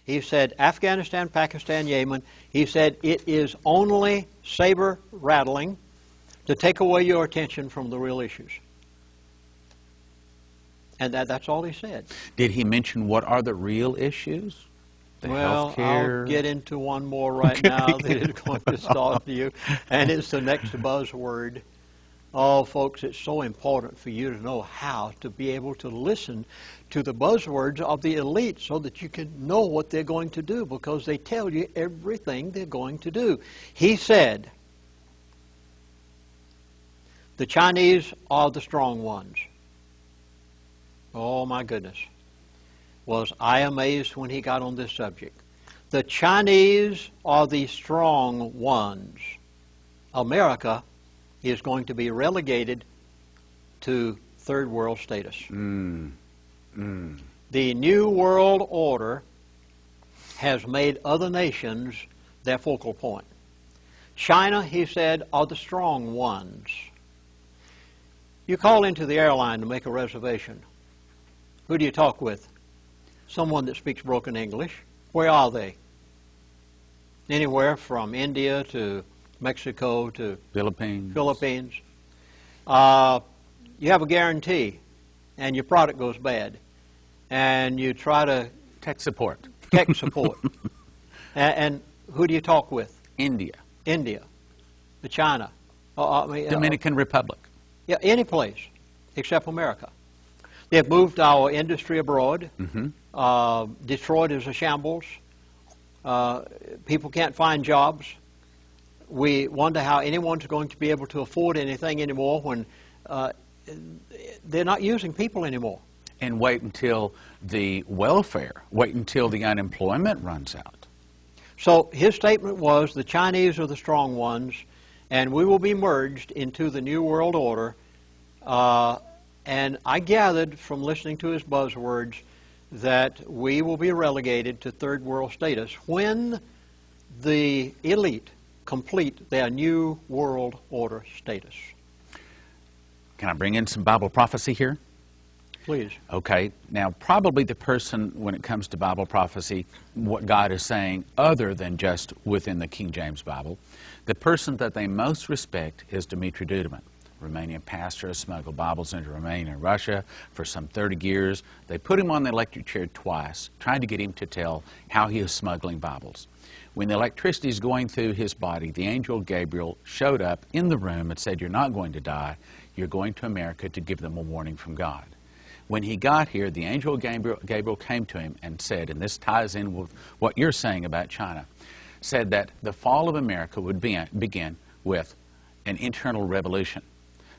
He said Afghanistan, Pakistan, Yemen. He said it is only saber rattling to take away your attention from the real issues. And that's all he said. Did he mention what are the real issues? Well, healthcare? I'll get into one more right now that is going to stop you, and it's the next buzzword. Oh, folks, it's so important for you to know how to be able to listen to the buzzwords of the elite so that you can know what they're going to do, because they tell you everything they're going to do. He said, the Chinese are the strong ones. Oh, my goodness. Was I amazed when he got on this subject. The Chinese are the strong ones. America is going to be relegated to third world status. The New World Order has made other nations their focal point. China, he said, are the strong ones. You call into the airline to make a reservation. Who do you talk with? Someone that speaks broken English. Where are they? Anywhere from India to Mexico to Philippines. You have a guarantee, and your product goes bad, and you try to tech support. And who do you talk with? India, the China, Dominican Republic. Yeah, any place except America. They've moved our industry abroad. Detroit is a shambles. People can't find jobs. We wonder how anyone's going to be able to afford anything anymore when they're not using people anymore. And wait until the unemployment runs out. So his statement was the Chinese are the strong ones, and we will be merged into the New World Order. And I gathered from listening to his buzzwords that we will be relegated to third world status when the elite complete their New World Order status. Can I bring in some Bible prophecy here? Please. Okay. Now, probably the person, when it comes to Bible prophecy, what God is saying other than just within the King James Bible, the person that they most respect is Dimitri Duduman. Romanian pastor, smuggled Bibles into Romania and Russia for some 30 years. They put him on the electric chair twice, trying to get him to tell how he is smuggling Bibles. When the electricity is going through his body, the angel Gabriel showed up in the room and said, "You're not going to die. You're going to America to give them a warning from God." When he got here, the angel Gabriel came to him and said, and this ties in with what you're saying about China, said that the fall of America would begin with an internal revolution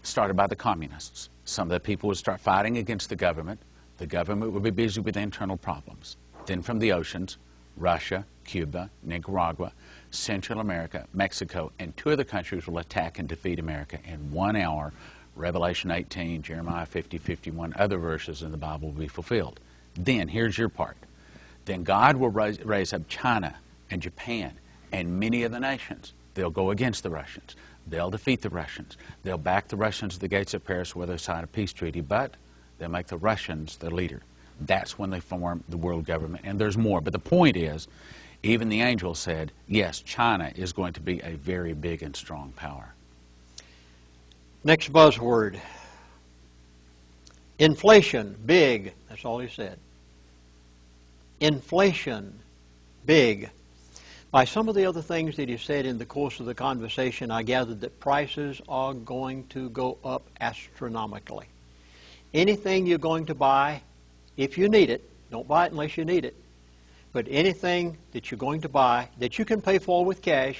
started by the communists. Some of the people would start fighting against the government. The government would be busy with internal problems. Then from the oceans, Russia, Cuba, Nicaragua, Central America, Mexico, and 2 other countries will attack and defeat America in 1 hour. Revelation 18, Jeremiah 50, 51, other verses in the Bible will be fulfilled. Then, here's your part. Then God will raise up China and Japan and many of the nations. They'll go against the Russians. They'll defeat the Russians. They'll back the Russians to the gates of Paris where they sign a peace treaty, but they'll make the Russians their leader. That's when they form the world government. And there's more. But the point is, even the angel said, yes, China is going to be a very big and strong power. Next buzzword. Inflation, big. That's all he said. Inflation, big. By some of the other things that he said in the course of the conversation, I gathered that prices are going to go up astronomically. Anything you're going to buy, if you need it, don't buy it unless you need it, but anything that you're going to buy that you can pay for with cash,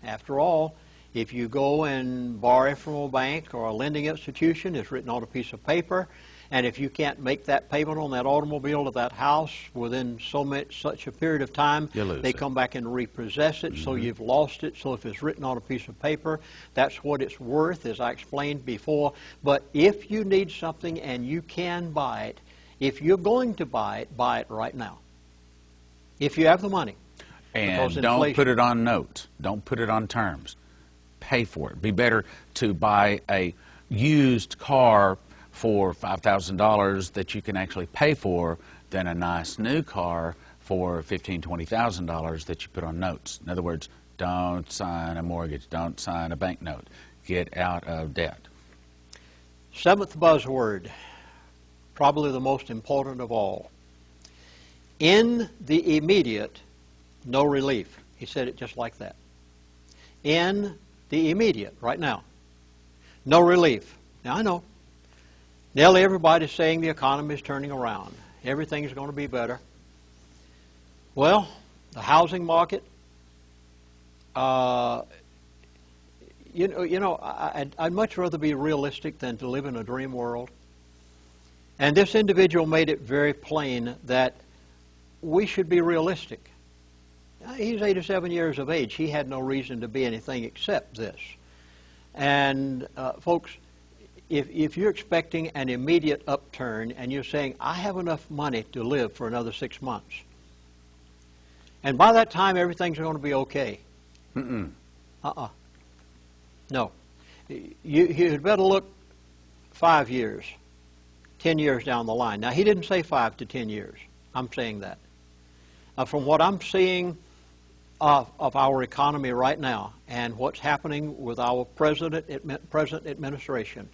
after all, if you go and borrow from a bank or a lending institution, it's written on a piece of paper, and if you can't make that payment on that automobile or that house within such a period of time, they come back and repossess it, so you've lost it. So if it's written on a piece of paper, that's what it's worth, as I explained before. But if you need something and you can buy it, if you're going to buy it right now. If you have the money. And don't put it on notes. Don't put it on terms. Pay for it. It'd be better to buy a used car for $5,000 that you can actually pay for than a nice new car for $15,000, $20,000 that you put on notes. In other words, don't sign a mortgage, don't sign a bank note. Get out of debt. Seventh buzzword, probably the most important of all. In the immediate, no relief. He said it just like that. In the immediate, right now, no relief. Now, I know, nearly everybody's saying the economy is turning around. Everything's going to be better. Well, the housing market, I'd much rather be realistic than to live in a dream world. And this individual made it very plain that we should be realistic. He's 87 years of age. He had no reason to be anything except this. And folks, if you're expecting an immediate upturn and you're saying, I have enough money to live for another 6 months, and by that time everything's going to be okay. No. You'd better look 5 years, 10 years down the line. Now, he didn't say 5 to 10 years. I'm saying that. From what I'm seeing of our economy right now and what's happening with our present administration,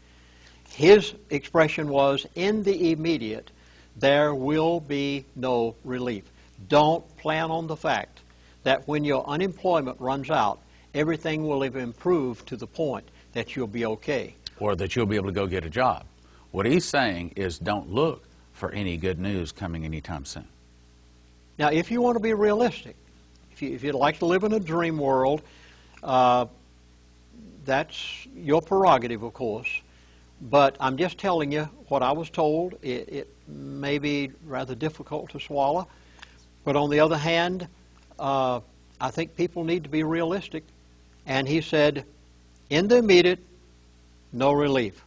his expression was, in the immediate, there will be no relief. Don't plan on the fact that when your unemployment runs out, everything will have improved to the point that you'll be okay. Or that you'll be able to go get a job. What he's saying is don't look for any good news coming anytime soon. Now, if you want to be realistic, if you'd like to live in a dream world, that's your prerogative, of course. But I'm just telling you what I was told. It may be rather difficult to swallow. But on the other hand, I think people need to be realistic. And he said, in the immediate, no relief.